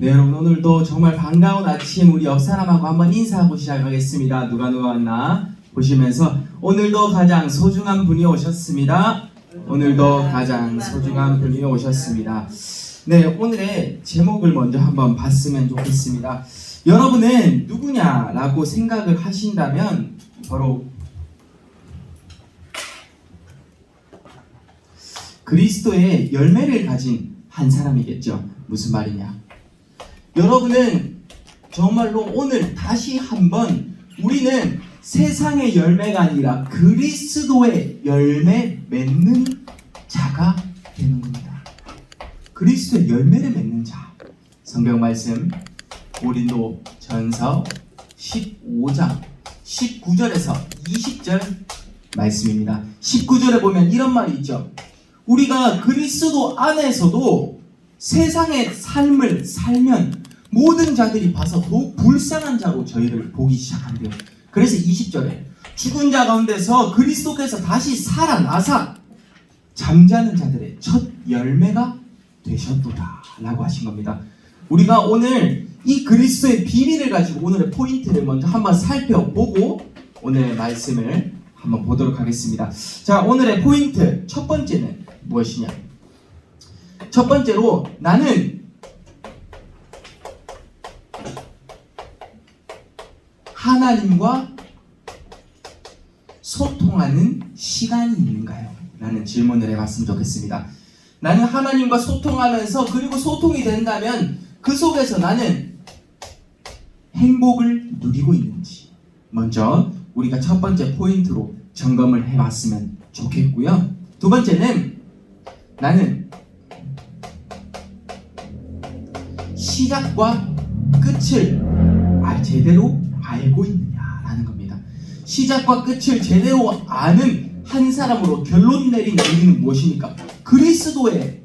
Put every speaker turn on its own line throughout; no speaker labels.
네, 여러분 오늘도 정말 반가운 아침 우리 옆 사람하고 한번 인사하고 시작하겠습니다. 누가 왔나 보시면서 오늘도 가장 소중한 분이 오셨습니다. 오늘도 가장 소중한 분이 오셨습니다. 네, 오늘의 제목을 먼저 한번 봤으면 좋겠습니다. 여러분은 누구냐라고 생각을 하신다면 바로 그리스도의 열매를 가진 한 사람이겠죠. 무슨 말이냐? 여러분은 정말로 오늘 다시 한번 우리는 세상의 열매가 아니라 그리스도의 열매 맺는 자가 되는 겁니다. 그리스도의 열매를 맺는 자. 성경 말씀 고린도 전서 15장 19절에서 20절 말씀입니다. 19절에 보면 이런 말이 있죠. 우리가 그리스도 안에서도 세상의 삶을 살면 모든 자들이 봐서 더욱 불쌍한 자로 저희를 보기 시작한대요. 그래서 20절에 죽은 자 가운데서 그리스도께서 다시 살아나사 잠자는 자들의 첫 열매가 되셨도다 라고 하신 겁니다. 우리가 오늘 이 그리스도의 비밀을 가지고 오늘의 포인트를 먼저 한번 살펴보고 오늘의 말씀을 한번 보도록 하겠습니다. 자, 오늘의 포인트 첫 번째는 무엇이냐? 첫 번째로 나는 하나님과 소통하는 시간이 있는가요? 라는 질문을 해봤으면 좋겠습니다. 나는 하나님과 소통하면서 그리고 소통이 된다면 그 속에서 나는 행복을 누리고 있는지 먼저 우리가 첫 번째 포인트로 점검을 해봤으면 좋겠고요. 두 번째는 나는 시작과 끝을 제대로 알고 있느냐라는 겁니다. 시작과 끝을 제대로 아는 한 사람으로 결론 내린 우리는 무엇입니까? 그리스도의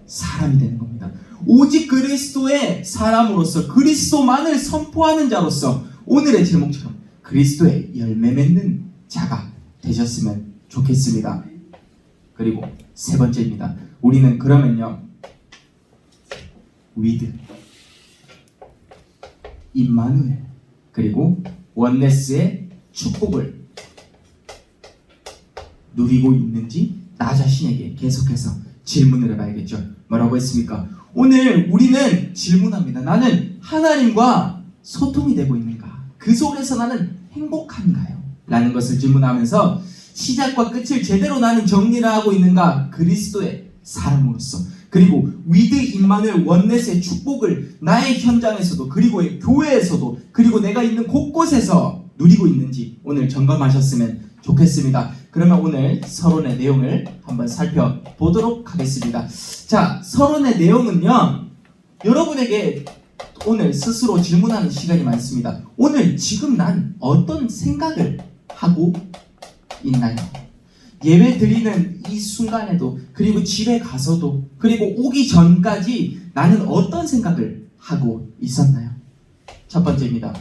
사람이 되는 겁니다. 오직 그리스도의 사람으로서 그리스도만을 선포하는 자로서 오늘의 제목처럼 그리스도의 열매 맺는 자가 되셨으면 좋겠습니다. 그리고 세 번째입니다. 우리는 그러면요 위드, 임마누엘 그리고 원네스의 축복을 누리고 있는지 나 자신에게 계속해서 질문을 해봐야겠죠. 뭐라고 했습니까? 오늘 우리는 질문합니다. 나는 하나님과 소통이 되고 있는가? 그 속에서 나는 행복한가요? 라는 것을 질문하면서 시작과 끝을 제대로 나는 정리를 하고 있는가? 그리스도의 사람으로서 그리고 위드 임마누엘 원넷의 축복을 나의 현장에서도 그리고 교회에서도 그리고 내가 있는 곳곳에서 누리고 있는지 오늘 점검하셨으면 좋겠습니다. 그러면 오늘 서론의 내용을 한번 살펴보도록 하겠습니다. 자, 서론의 내용은요 여러분에게 오늘 스스로 질문하는 시간이 많습니다. 오늘 지금 난 어떤 생각을 하고 있나요? 예배 드리는 이 순간에도 그리고 집에 가서도 그리고 오기 전까지 나는 어떤 생각을 하고 있었나요? 첫 번째입니다.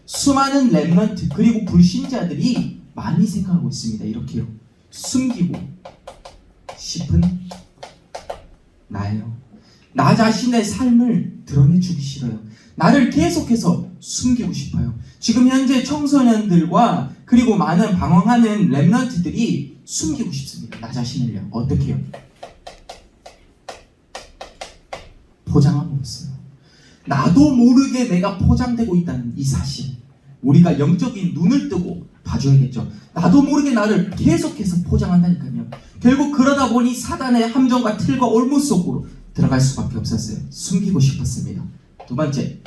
수많은 렘넌트 그리고 불신자들이 많이 생각하고 있습니다. 이렇게요. 숨기고 싶은 나예요. 나 자신의 삶을 드러내주기 싫어요. 나를 계속해서 숨기고 싶어요. 지금 현재 청소년들과 그리고 많은 방황하는 렘넌트들이 숨기고 싶습니다. 나 자신을요. 어떻게 해요? 포장하고 있어요. 나도 모르게 내가 포장되고 있다는 이 사실 우리가 영적인 눈을 뜨고 봐줘야겠죠. 나도 모르게 나를 계속해서 포장한다니까요. 결국 그러다 보니 사단의 함정과 틀과 올무 속으로 들어갈 수밖에 없었어요. 숨기고 싶었습니다. 두 번째,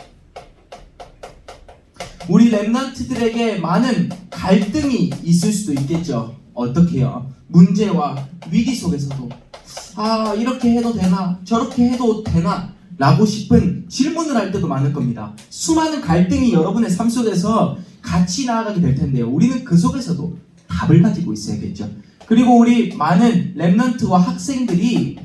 우리 렘넌트들에게 많은 갈등이 있을 수도 있겠죠. 어떻게 해요? 문제와 위기 속에서도 이렇게 해도 되나? 저렇게 해도 되나? 라고 싶은 질문을 할 때도 많을 겁니다. 수많은 갈등이 여러분의 삶 속에서 같이 나아가게 될 텐데요. 우리는 그 속에서도 답을 가지고 있어야겠죠. 그리고 우리 많은 렘넌트와 학생들이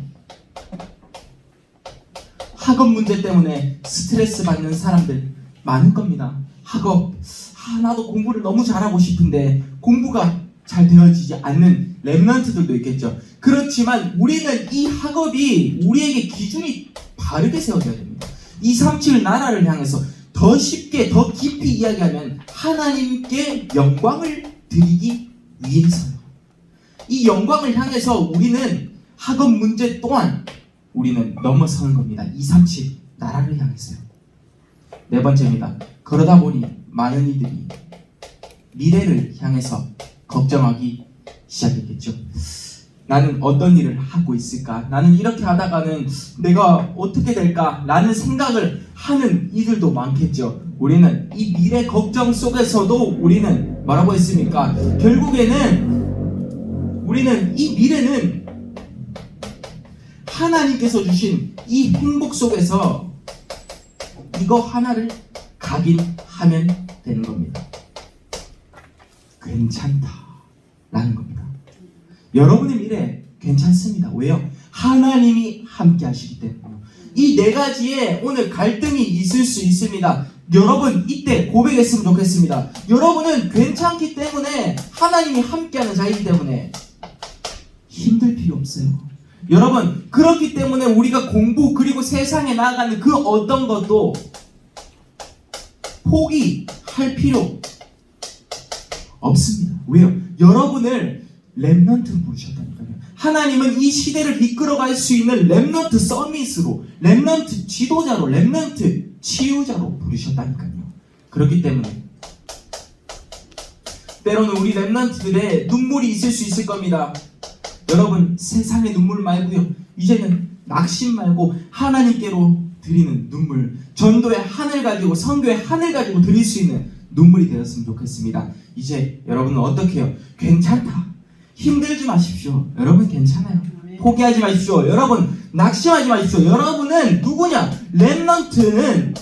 학업 문제 때문에 스트레스 받는 사람들 많을 겁니다. 학업, 나도 공부를 너무 잘하고 싶은데 공부가 잘 되어지지 않는 렘넌트들도 있겠죠. 그렇지만 우리는 이 학업이 우리에게 기준이 바르게 세워져야 됩니다. 237 나라를 향해서 더 쉽게 더 깊이 이야기하면 하나님께 영광을 드리기 위해서요. 이 영광을 향해서 우리는 학업 문제 또한 우리는 넘어서는 겁니다. 237 나라를 향해서요. 네 번째입니다. 그러다 보니 많은 이들이 미래를 향해서 걱정하기 시작했겠죠. 나는 어떤 일을 하고 있을까? 나는 이렇게 하다가는 내가 어떻게 될까? 라는 생각을 하는 이들도 많겠죠. 우리는 이 미래 걱정 속에서도 우리는 뭐라고 했습니까? 결국에는 우리는 이 미래는 하나님께서 주신 이 행복 속에서 이거 하나를 각인하면 되는 겁니다. 괜찮다라는 겁니다. 여러분의 미래 괜찮습니다. 왜요? 하나님이 함께 하시기 때문에요. 이 네 가지에 오늘 갈등이 있을 수 있습니다. 여러분 이때 고백했으면 좋겠습니다. 여러분은 괜찮기 때문에 하나님이 함께하는 자이기 때문에 힘들 필요 없어요. 여러분 그렇기 때문에 우리가 공부 그리고 세상에 나아가는 그 어떤 것도 포기할 필요 없습니다. 왜요? 여러분을 렘넌트 부르셨다니까요. 하나님은 이 시대를 이끌어갈 수 있는 렘넌트 서밋으로, 렘넌트 지도자로, 렘넌트 치유자로 부르셨다니까요. 그렇기 때문에 때로는 우리 렘넌트들의 눈물이 있을 수 있을 겁니다. 여러분 세상의 눈물 말고요, 이제는 낙심 말고 하나님께로 드리는 눈물, 전도의 하늘 가지고 선교의 하늘 가지고 드릴 수 있는 눈물이 되었으면 좋겠습니다. 이제 여러분은 어떻게 해요? 괜찮다. 힘들지 마십시오. 여러분 괜찮아요. 포기하지 마십시오. 여러분 낙심하지 마십시오. 여러분은 누구냐? 렘넌트는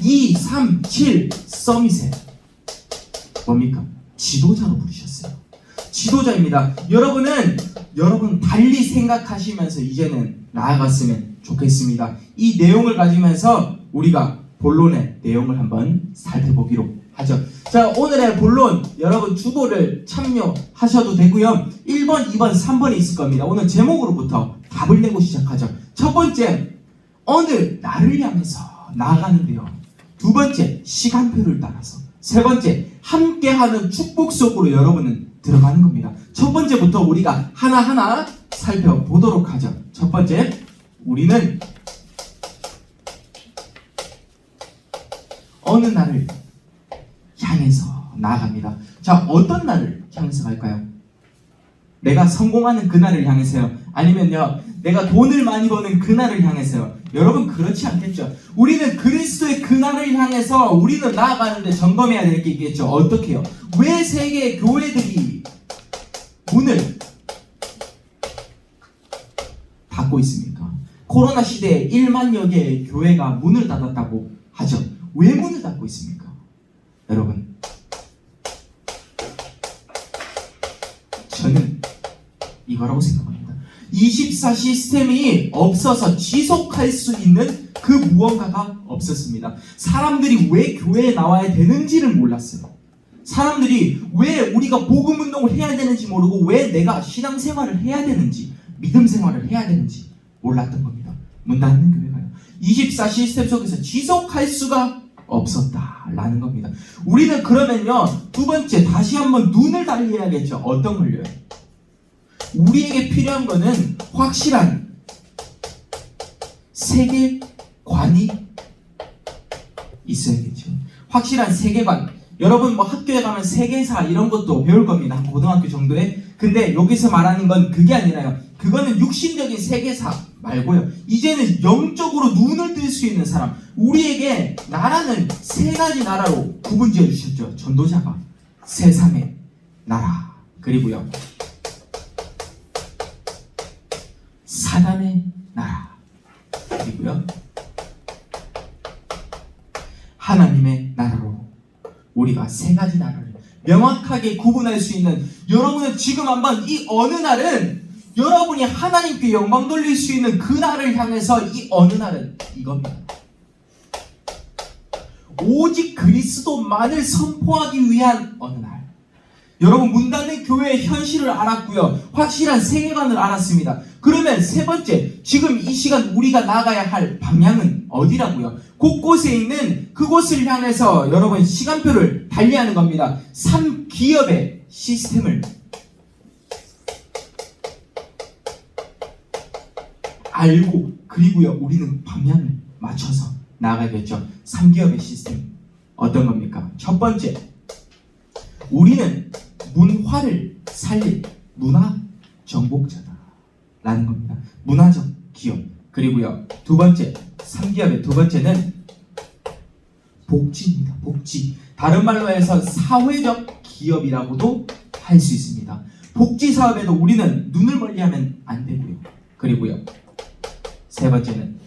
2, 3, 7 서밋에 뭡니까? 지도자로 부르셨어요. 지도자입니다. 여러분 달리 생각하시면서 이제는 나아갔으면 좋겠습니다. 이 내용을 가지면서 우리가 본론의 내용을 한번 살펴보기로 하죠. 자, 오늘의 본론 여러분 주보를 참여하셔도 되고요. 1번, 2번, 3번이 있을 겁니다. 오늘 제목으로부터 답을 내고 시작하죠. 첫 번째, 어느 나를 향해서 나아가는데요. 두 번째, 시간표를 따라서. 세 번째, 함께하는 축복 속으로 여러분은 들어가는 겁니다. 첫 번째부터 우리가 하나하나 살펴보도록 하죠. 첫 번째, 우리는 어느 날을 향해서 나아갑니다. 자, 어떤 날을 향해서 갈까요? 내가 성공하는 그날을 향해서요? 아니면요, 내가 돈을 많이 버는 그날을 향해서요? 여러분 그렇지 않겠죠? 우리는 그리스도의 그날을 향해서 우리는 나아가는데 점검해야 될 게 있겠죠. 어떻게 해요? 왜 세계 교회들이 문을 닫고 있습니까? 코로나 시대에 1만여 개의 교회가 문을 닫았다고 하죠. 왜 문을 닫고 있습니까? 여러분, 저는 이거라고 생각합니다. 24 시스템이 없어서 지속할 수 있는 그 무언가가 없었습니다. 사람들이 왜 교회에 나와야 되는지를 몰랐어요. 사람들이 왜 우리가 복음 운동을 해야 되는지 모르고 왜 내가 신앙생활을 해야 되는지, 믿음 생활을 해야 되는지 몰랐던 겁니다. 문 닫는 교회가요. 24 시스템 속에서 지속할 수가 없었다라는 겁니다. 우리는 그러면요, 두 번째 다시 한번 눈을 달리해야겠죠. 어떤 걸요? 우리에게 필요한 거는 확실한 세계관이 있어야겠죠. 확실한 세계관. 여러분 뭐 학교에 가면 세계사 이런 것도 배울 겁니다. 고등학교 정도에. 근데 여기서 말하는 건 그게 아니라요. 그거는 육신적인 세계사 말고요. 이제는 영적으로 눈을 뜰 수 있는 사람. 우리에게 나라는 세 가지 나라로 구분 지어 주셨죠. 전도자가 세상의 나라, 그리고요 사단의 나라, 그리고요 하나님의 나라로 우리가 세 가지 나라를 명확하게 구분할 수 있는, 여러분은 지금 한번 이 어느 날은 여러분이 하나님께 영광 돌릴 수 있는 그 날을 향해서 이 어느 날은 이겁니다. 오직 그리스도만을 선포하기 위한 어느 날. 여러분, 문 닫는 교회의 현실을 알았고요. 확실한 세계관을 알았습니다. 그러면 세 번째, 지금 이 시간 우리가 나가야 할 방향은 어디라고요? 곳곳에 있는 그곳을 향해서 여러분 시간표를 달리하는 겁니다. 3기업의 시스템을 알고, 그리고요 우리는 방향을 맞춰서 나아가겠죠. 3기업의 시스템 어떤 겁니까? 첫 번째, 우리는 문화를 살릴 문화 정복자다 라는 겁니다. 문화적 기업. 그리고요 두 번째, 3기업의 두 번째는 복지입니다. 복지. 다른 말로 해서 사회적 기업이라고도 할 수 있습니다. 복지 사업에도 우리는 눈을 멀리하면 안 되고요. 그리고요 세 번째는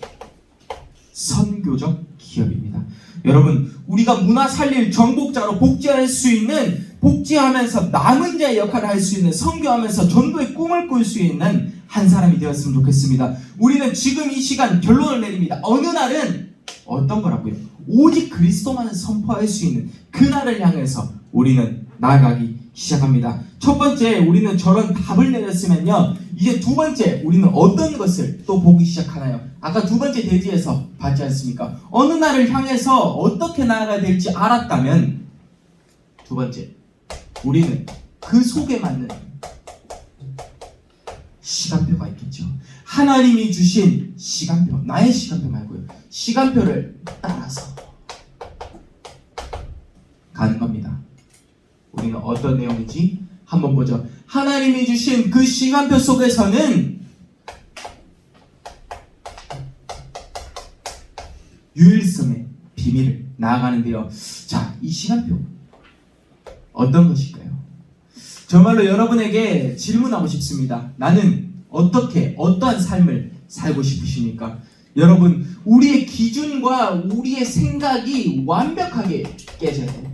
선교적 기업입니다. 여러분, 우리가 문화 살릴 정복자로 복지할 수 있는, 복지하면서 남은 자의 역할을 할 수 있는, 선교하면서 전도의 꿈을 꿀 수 있는 한 사람이 되었으면 좋겠습니다. 우리는 지금 이 시간 결론을 내립니다. 어느 날은 어떤 거라고요? 오직 그리스도만을 선포할 수 있는 그날을 향해서 우리는 나아가기 시작합니다. 첫 번째, 우리는 저런 답을 내렸으면요, 이제 두 번째, 우리는 어떤 것을 또 보기 시작하나요? 아까 두 번째 대지에서 봤지 않습니까? 어느 날을 향해서 어떻게 나아가야 될지 알았다면, 두 번째, 우리는 그 속에 맞는 시간표가 있겠죠. 하나님이 주신 시간표, 나의 시간표 말고요, 시간표를 따라서 가는 겁니다. 우리는 어떤 내용인지 한번 보죠. 하나님이 주신 그 시간표 속에서는 유일성의 비밀을 나아가는데요. 자, 이 시간표 어떤 것일까요? 정말로 여러분에게 질문하고 싶습니다. 나는 어떻게, 어떠한 삶을 살고 싶으십니까? 여러분, 우리의 기준과 우리의 생각이 완벽하게 깨져야 돼요.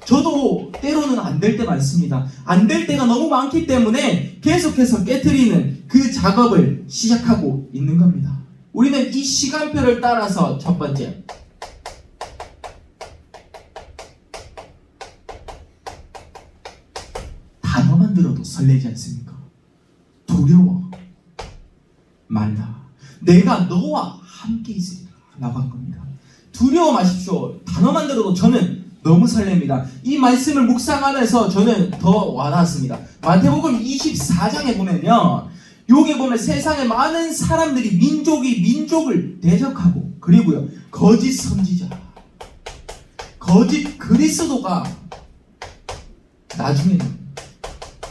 저도 때로는 안 될 때 많습니다. 안 될 때가 너무 많기 때문에 계속해서 깨트리는 그 작업을 시작하고 있는 겁니다. 우리는 이 시간표를 따라서 첫 번째, 단어만 들어도 설레지 않습니까? 두려워 말라. 내가 너와 함께 있으리라 라고 한 겁니다. 두려워 마십시오. 단어만 들어도 저는 너무 설렙니다. 이 말씀을 묵상하면서 저는 더 와닿았습니다. 마태복음 24장에 보면요, 여기 보면 세상에 많은 사람들이 민족이 민족을 대적하고, 그리고요 거짓 선지자, 거짓 그리스도가 나중에는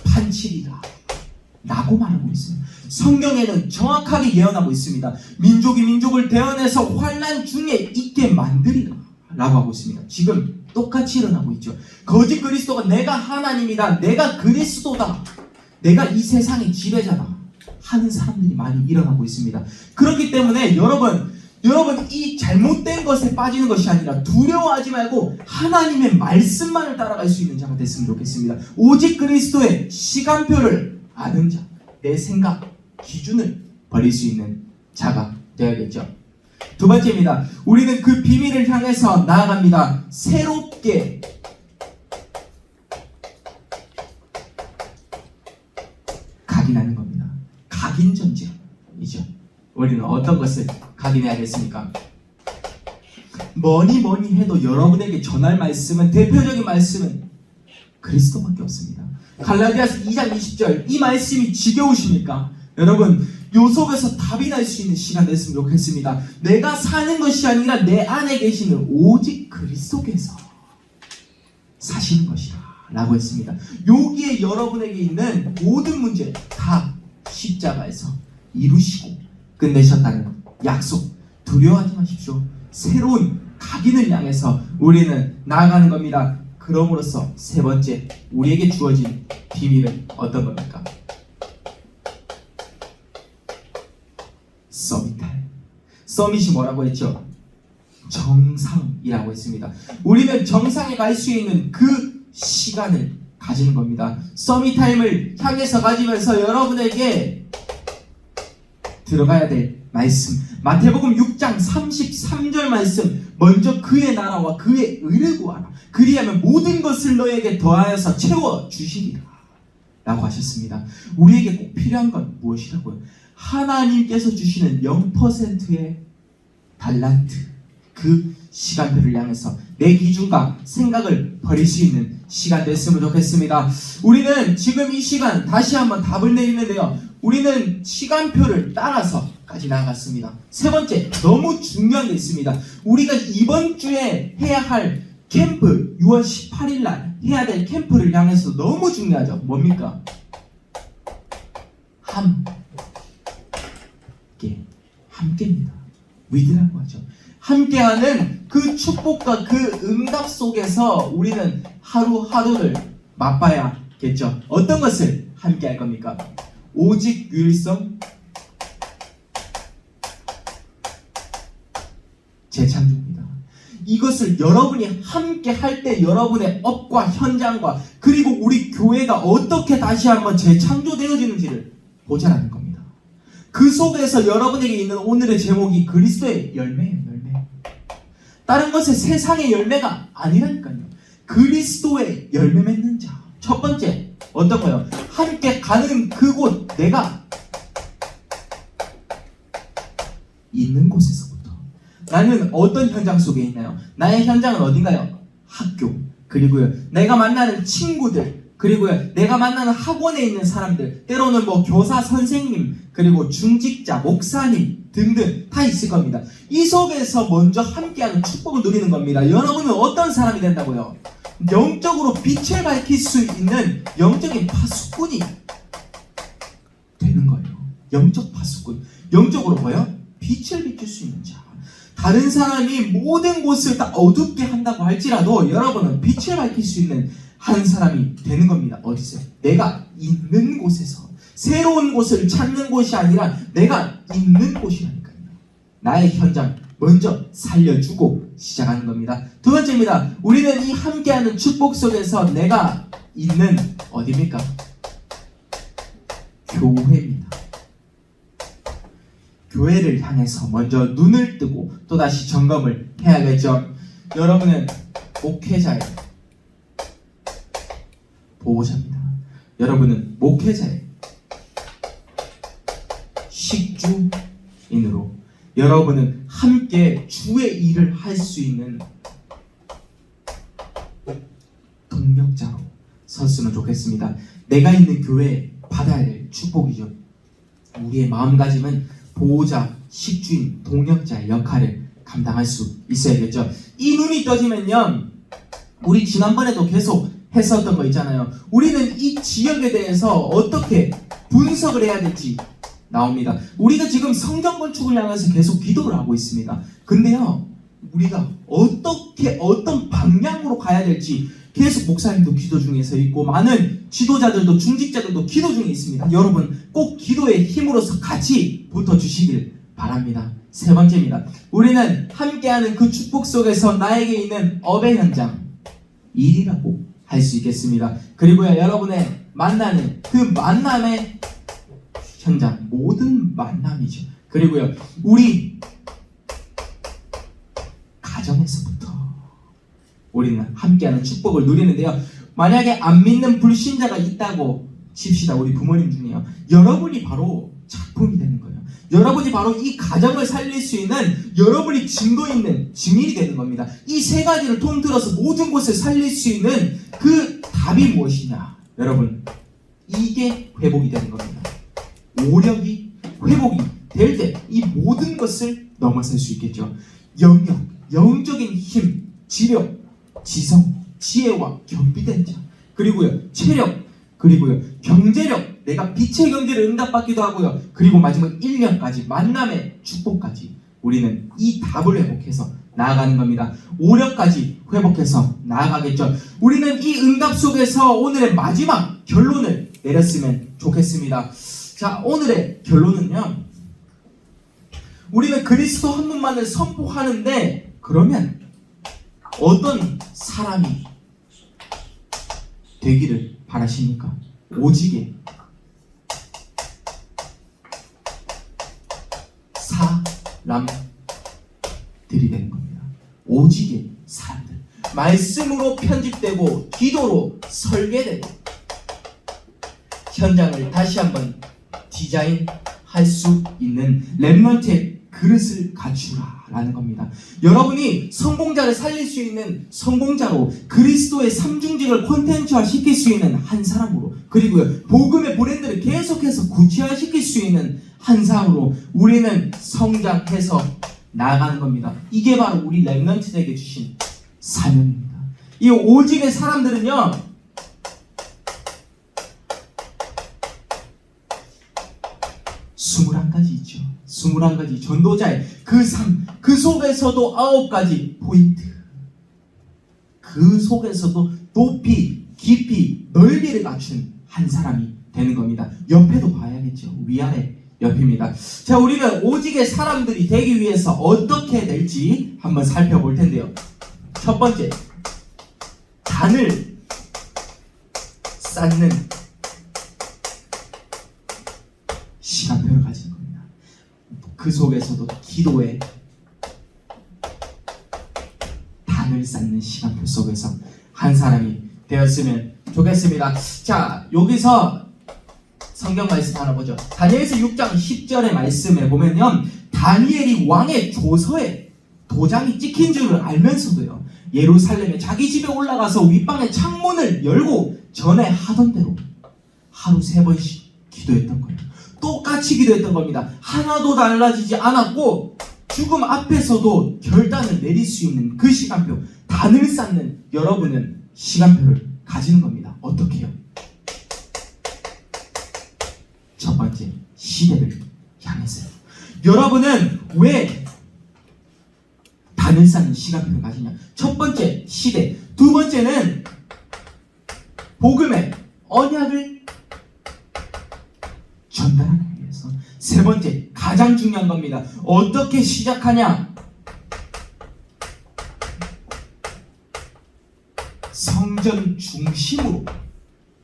판치리라 라고 말하고 있습니다. 성경에는 정확하게 예언하고 있습니다. 민족이 민족을 대언해서 환난 중에 있게 만들리라 라고 하고 있습니다. 지금 똑같이 일어나고 있죠. 거짓 그리스도가 내가 하나님이다, 내가 그리스도다, 내가 이 세상의 지배자다 하는 사람들이 많이 일어나고 있습니다. 그렇기 때문에 여러분 이 잘못된 것에 빠지는 것이 아니라 두려워하지 말고 하나님의 말씀만을 따라갈 수 있는 자가 됐으면 좋겠습니다. 오직 그리스도의 시간표를 아는 자, 내 생각, 기준을 버릴 수 있는 자가 되어야겠죠. 두 번째입니다. 우리는 그 비밀을 향해서 나아갑니다. 새롭게 각인하는 겁니다. 각인전쟁이죠. 우리는 어떤 것을 각인해야겠습니까? 뭐니 해도 여러분에게 전할 말씀은, 대표적인 말씀은 그리스도밖에 없습니다. 갈라디아서 2장 20절, 이 말씀이 지겨우십니까? 여러분, 요 속에서 답이 날 수 있는 시간 됐으면 좋겠습니다. 내가 사는 것이 아니라 내 안에 계시는 오직 그리스도께서 사시는 것이라 라고 했습니다. 여기에 여러분에게 있는 모든 문제 다 십자가에서 이루시고 끝내셨다는 약속, 두려워하지 마십시오. 새로운 각인을 향해서 우리는 나아가는 겁니다. 그럼으로써 세 번째, 우리에게 주어진 비밀은 어떤 겁니까? 서밋이 뭐라고 했죠? 정상이라고 했습니다. 우리는 정상에 갈 수 있는 그 시간을 가지는 겁니다. 서밋 타임을 향해서 가지면서 여러분에게 들어가야 될 말씀, 마태복음 6장 33절 말씀, 먼저 그의 나라와 그의 의를 구하라. 그리하면 모든 것을 너에게 더하여서 채워주시리라 라고 하셨습니다. 우리에게 꼭 필요한 건 무엇이라고요? 하나님께서 주시는 0%의 달란트, 그 시간표를 향해서 내 기준과 생각을 버릴 수 있는 시간 됐으면 좋겠습니다. 우리는 지금 이 시간 다시 한번 답을 내리는데요, 우리는 시간표를 따라서까지 나아갔습니다. 세 번째, 너무 중요한 게 있습니다. 우리가 이번 주에 해야 할 캠프, 6월 18일 날 해야 될 캠프를 향해서 너무 중요하죠. 뭡니까? 함께입니다. 위드라고 하죠. 함께하는 그 축복과 그 응답 속에서 우리는 하루하루를 맛봐야겠죠. 어떤 것을 함께 할 겁니까? 오직 유일성 재창조입니다. 이것을 여러분이 함께 할 때 여러분의 업과 현장과 그리고 우리 교회가 어떻게 다시 한번 재창조되어지는지를 보자라는 겁니다. 그 속에서 여러분에게 있는 오늘의 제목이 그리스도의 열매예요. 열매. 다른 것의 세상의 열매가 아니라니까요. 그리스도의 열매 맺는 자. 첫 번째, 어떤 거요? 함께 가는 그곳, 내가 있는 곳에서부터. 나는 어떤 현장 속에 있나요? 나의 현장은 어딘가요? 학교. 그리고요, 내가 만나는 친구들. 그리고요, 내가 만나는 학원에 있는 사람들. 때로는 뭐 교사, 선생님, 그리고 중직자, 목사님 등등 다 있을 겁니다. 이 속에서 먼저 함께하는 축복을 누리는 겁니다. 여러분은 어떤 사람이 된다고요? 영적으로 빛을 밝힐 수 있는 영적인 파수꾼이 되는 거예요. 영적 파수꾼. 영적으로 뭐요? 빛을 비출 수 있는 자. 다른 사람이 모든 곳을 다 어둡게 한다고 할지라도 여러분은 빛을 밝힐 수 있는 한 사람이 되는 겁니다. 어디서? 내가 있는 곳에서. 새로운 곳을 찾는 곳이 아니라 내가 있는 곳이라니까요. 나의 현장 먼저 살려주고 시작하는 겁니다. 두 번째입니다. 우리는 이 함께하는 축복 속에서 내가 있는 어디입니까? 교회입니다. 교회를 향해서 먼저 눈을 뜨고 또다시 점검을 해야겠죠. 여러분은 목회자의 보호자입니다. 여러분은 목회자의 식주인으로 여러분은 함께 주의 일을 할 수 있는 동력자로 섰으면 좋겠습니다. 내가 있는 교회에 받아야 될 축복이죠. 우리의 마음가짐은 보호자, 식주인, 동력자의 역할을 감당할 수 있어야겠죠. 이 눈이 떠지면요, 우리 지난번에도 계속 했었던 거 있잖아요. 우리는 이 지역에 대해서 어떻게 분석을 해야 될지 나옵니다. 우리가 지금 성전 건축을 향해서 계속 기도를 하고 있습니다. 근데요, 우리가 어떻게 어떤 방향으로 가야 될지 계속 목사님도 기도 중에 서 있고 많은 지도자들도 중직자들도 기도 중에 있습니다. 여러분 꼭 기도의 힘으로서 같이 붙어주시길 바랍니다. 세 번째입니다. 우리는 함께하는 그 축복 속에서 나에게 있는 업의 현장, 일이라고 할 수 있겠습니다. 그리고요, 여러분의 만나는 그 만남의 현장, 모든 만남이죠. 그리고요, 우리 가정에서부터 우리는 함께하는 축복을 누리는데요. 만약에 안 믿는 불신자가 있다고 칩시다. 우리 부모님 중에요. 여러분이 바로 작품이 되는 거예요. 여러분이 바로 이 가정을 살릴 수 있는 여러분이 증거 있는 증인이 되는 겁니다. 이 세 가지를 통틀어서 모든 것을 살릴 수 있는 그 답이 무엇이냐? 여러분, 이게 회복이 되는 겁니다. 오력이 회복이 될 때 이 모든 것을 넘어설 수 있겠죠. 영역, 영적인 힘, 지력, 지성, 지혜와 겸비된 자, 그리고요 체력, 그리고요 경제력, 내가 빛의 경제를 응답받기도 하고요. 그리고 마지막 인력까지, 만남의 축복까지 우리는 이 답을 회복해서 나아가는 겁니다. 오력까지 회복해서 나아가겠죠. 우리는 이 응답 속에서 오늘의 마지막 결론을 내렸으면 좋겠습니다. 자, 오늘의 결론은요, 우리는 그리스도 한 분만을 선포하는데 그러면 어떤 사람이 되기를 바라십니까? 오직의 사람들이 되는 겁니다. 오직의 사람들. 말씀으로 편집되고 기도로 설계되고 현장을 다시 한번 디자인할 수 있는 렘넌트의 그릇을 갖추라라는 겁니다. 여러분이 성공자를 살릴 수 있는 성공자로, 그리스도의 삼중직을 콘텐츠화 시킬 수 있는 한 사람으로, 그리고 복음의 브랜드를 계속해서 구체화시킬 수 있는 한 사람으로 우리는 성장해서 나아가는 겁니다. 이게 바로 우리 렘넌트에게 주신 사명입니다. 이 오직의 사람들은요, 21가지 있죠. 21가지 전도자의 그 삶, 그 속에서도 9가지 포인트, 그 속에서도 높이, 깊이, 넓이를 갖춘 한 사람이 되는 겁니다. 옆에도 봐야겠죠. 위아래, 옆입니다. 자, 우리는 오직의 사람들이 되기 위해서 어떻게 될지 한번 살펴볼 텐데요. 첫 번째, 단을 쌓는 시간표를 가지는 겁니다. 그 속에서도 기도에 단을 쌓는 시간표 속에서 한 사람이 되었으면 좋겠습니다. 자, 여기서 성경 말씀 하나 보죠. 다니엘서 6장 10절의 말씀에 보면요, 다니엘이 왕의 조서에 도장이 찍힌 줄을 알면서도요, 예루살렘에 자기 집에 올라가서 윗방의 창문을 열고 전에 하던 대로 하루 3번씩 기도했던 거예요. 똑같이 기도했던 겁니다. 하나도 달라지지 않았고 죽음 앞에서도 결단을 내릴 수 있는 그 시간표, 단을 쌓는 여러분은 시간표를 가지는 겁니다. 어떻게 해요? 첫 번째, 시대를 향해서요. 여러분은 왜 단을 쌓는 시간표를 가지냐? 첫 번째, 시대. 두 번째는 복음의 언약을 전달하기 위해서. 세 번째, 가장 중요한 겁니다. 어떻게 시작하냐? 성전 중심으로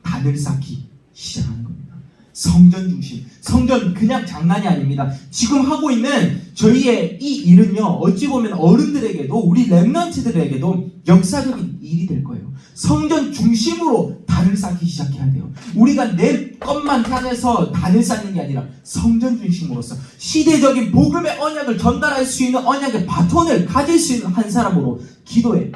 단을 쌓기 시작하는 겁니다. 성전 중심. 성전 그냥 장난이 아닙니다. 지금 하고 있는 저희의 이 일은요, 어찌 보면 어른들에게도, 우리 렘넌트들에게도 역사적인 일이 될 거예요. 성전 중심으로 단을 쌓기 시작해야 돼요. 우리가 내 것만 향해서 단을 쌓는 게 아니라 성전 중심으로서 시대적인 복음의 언약을 전달할 수 있는 언약의 바톤을 가질 수 있는 한 사람으로 기도에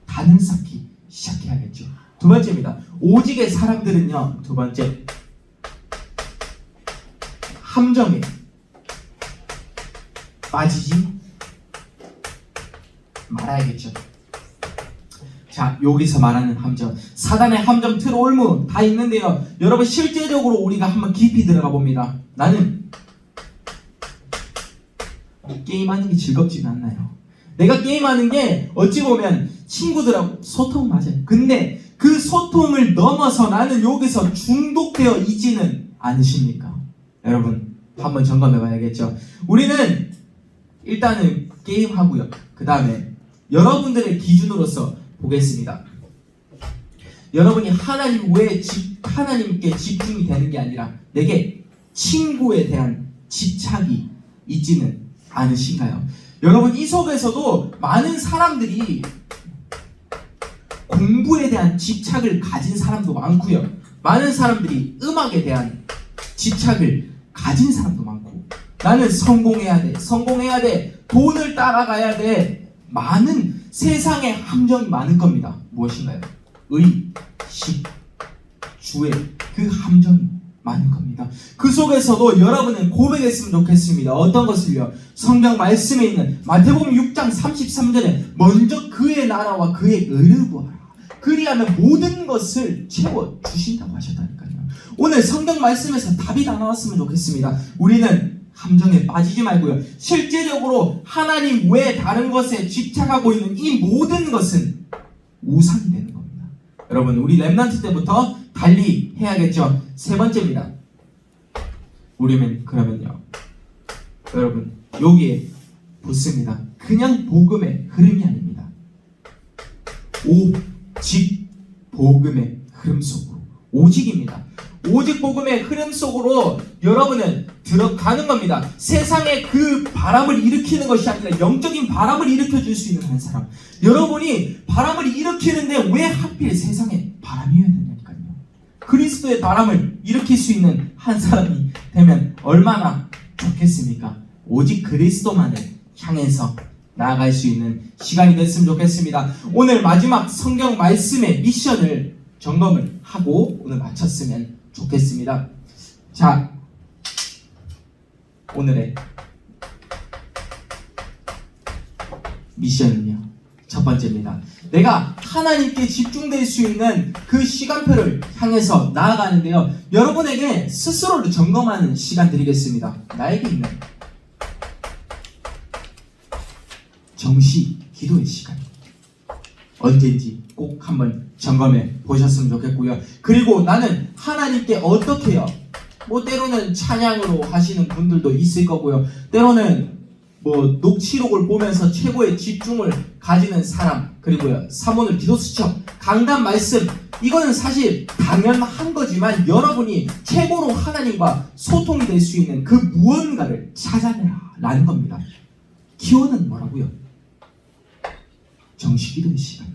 단을 쌓기 시작해야겠죠. 두 번째입니다. 오직의 사람들은요, 두 번째, 함정에 빠지지 말아야겠죠. 자, 여기서 말하는 함정, 사단의 함정, 트롤무 다 있는데요, 여러분 실제적으로 우리가 한번 깊이 들어가 봅니다. 나는 게임하는 게 즐겁지는 않나요? 내가 게임하는 게 어찌 보면 친구들하고 소통 맞아요. 근데 그 소통을 넘어서 나는 여기서 중독되어 있지는 않으십니까? 여러분 한번 점검해 봐야겠죠. 우리는 일단은 게임하고요, 그 다음에 여러분들의 기준으로서 보겠습니다. 여러분이 하나님 외에 하나님께 집중이 되는 게 아니라 내게 친구에 대한 집착이 있지는 않으신가요? 여러분 이 속에서도 많은 사람들이 공부에 대한 집착을 가진 사람도 많고요, 많은 사람들이 음악에 대한 집착을 가진 사람도 많고, 나는 성공해야 돼, 성공해야 돼, 돈을 따라가야 돼, 많은 세상에 함정이 많은 겁니다. 무엇인가요? 의식 주의 그 함정이 많은 겁니다. 그 속에서도 여러분은 고백했으면 좋겠습니다. 어떤 것을요? 성경 말씀에 있는 마태복음 6장 33절에 먼저 그의 나라와 그의 의를 구하라, 그리하면 모든 것을 채워주신다고 하셨다니까요. 오늘 성경 말씀에서 답이 다 나왔으면 좋겠습니다. 우리는 함정에 빠지지 말고요, 실제적으로 하나님 외에 다른 것에 집착하고 있는 이 모든 것은 우상이 되는 겁니다. 여러분 우리 렘넌트 때부터 달리 해야겠죠. 세 번째입니다. 우리는 그러면요, 여러분 여기에 붙습니다. 그냥 복음의 흐름이 아닙니다. 오직 복음의 흐름 속으로. 오직입니다. 오직 복음의 흐름 속으로 여러분은 들어가는 겁니다. 세상에 그 바람을 일으키는 것이 아니라 영적인 바람을 일으켜줄 수 있는 한 사람. 여러분이 바람을 일으키는데 왜 하필 세상에 바람이어야 되냐니까요. 그리스도의 바람을 일으킬 수 있는 한 사람이 되면 얼마나 좋겠습니까? 오직 그리스도만을 향해서 나아갈 수 있는 시간이 됐으면 좋겠습니다. 오늘 마지막 성경 말씀의 미션을 점검을 하고 오늘 마쳤으면 좋겠습니다. 자, 오늘의 미션은요, 첫 번째입니다. 내가 하나님께 집중될 수 있는 그 시간표를 향해서 나아가는데요, 여러분에게 스스로를 점검하는 시간 드리겠습니다. 나에게 있는 정시 기도의 시간, 언제인지 꼭 한번 점검해 보셨으면 좋겠고요. 그리고 나는 하나님께 어떻게 해요? 뭐 때로는 찬양으로 하시는 분들도 있을 거고요. 때로는 뭐 녹취록을 보면서 최고의 집중을 가지는 사람, 그리고요 사모늘 기도 수첩, 강단 말씀, 이거는 사실 당연한 거지만 여러분이 최고로 하나님과 소통이 될 수 있는 그 무언가를 찾아내라라는 겁니다. 키워드는 뭐라고요? 정식기도의 시간.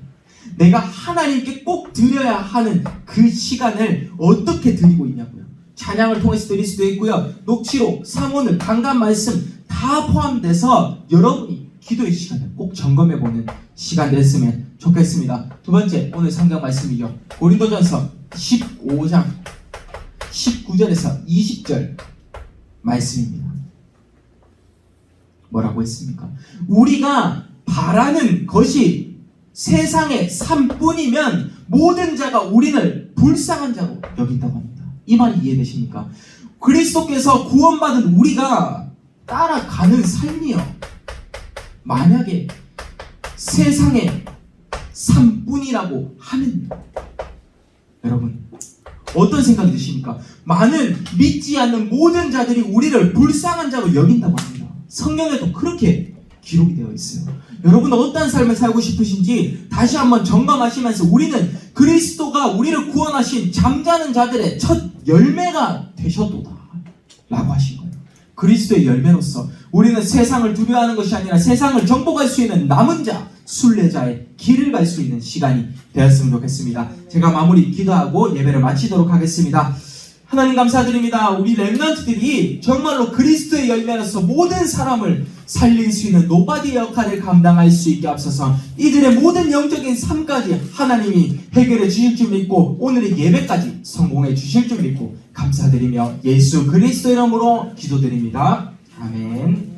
내가 하나님께 꼭 드려야 하는 그 시간을 어떻게 드리고 있냐고요. 찬양을 통해서 드릴 수도 있고요. 녹취록, 사모늘, 강단 말씀 다 포함돼서 여러분이 기도의 시간을 꼭 점검해보는 시간 됐으면 좋겠습니다. 두 번째, 오늘 성경 말씀이죠. 고린도전서 15장 19절에서 20절 말씀입니다. 뭐라고 했습니까? 우리가 바라는 것이 세상의 삶뿐이면 모든 자가 우리를 불쌍한 자로 여긴다고 합니다. 이 말이 이해되십니까? 그리스도께서 구원받은 우리가 따라가는 삶이요, 만약에 세상의 삶뿐이라고 하면요, 여러분 어떤 생각이 드십니까? 많은 믿지 않는 모든 자들이 우리를 불쌍한 자로 여긴다고 합니다. 성경에도 그렇게 기록이 되어 있어요. 여러분은 어떤 삶을 살고 싶으신지 다시 한번 점검하시면서 우리는 그리스도가 우리를 구원하신 잠자는 자들의 첫 열매가 되셨도다 라고 하신 거예요. 그리스도의 열매로서 우리는 세상을 두려워하는 것이 아니라 세상을 정복할 수 있는 남은 자, 순례자의 길을 갈 수 있는 시간이 되었으면 좋겠습니다. 제가 마무리 기도하고 예배를 마치도록 하겠습니다. 하나님 감사드립니다. 우리 렘넌트들이 정말로 그리스도의 열매로서 모든 사람을 살릴 수 있는 노바디의 역할을 감당할 수 있게 앞서서 이들의 모든 영적인 삶까지 하나님이 해결해 주실 줄 믿고 오늘의 예배까지 성공해 주실 줄 믿고 감사드리며 예수 그리스도 이름으로 기도드립니다. 아멘.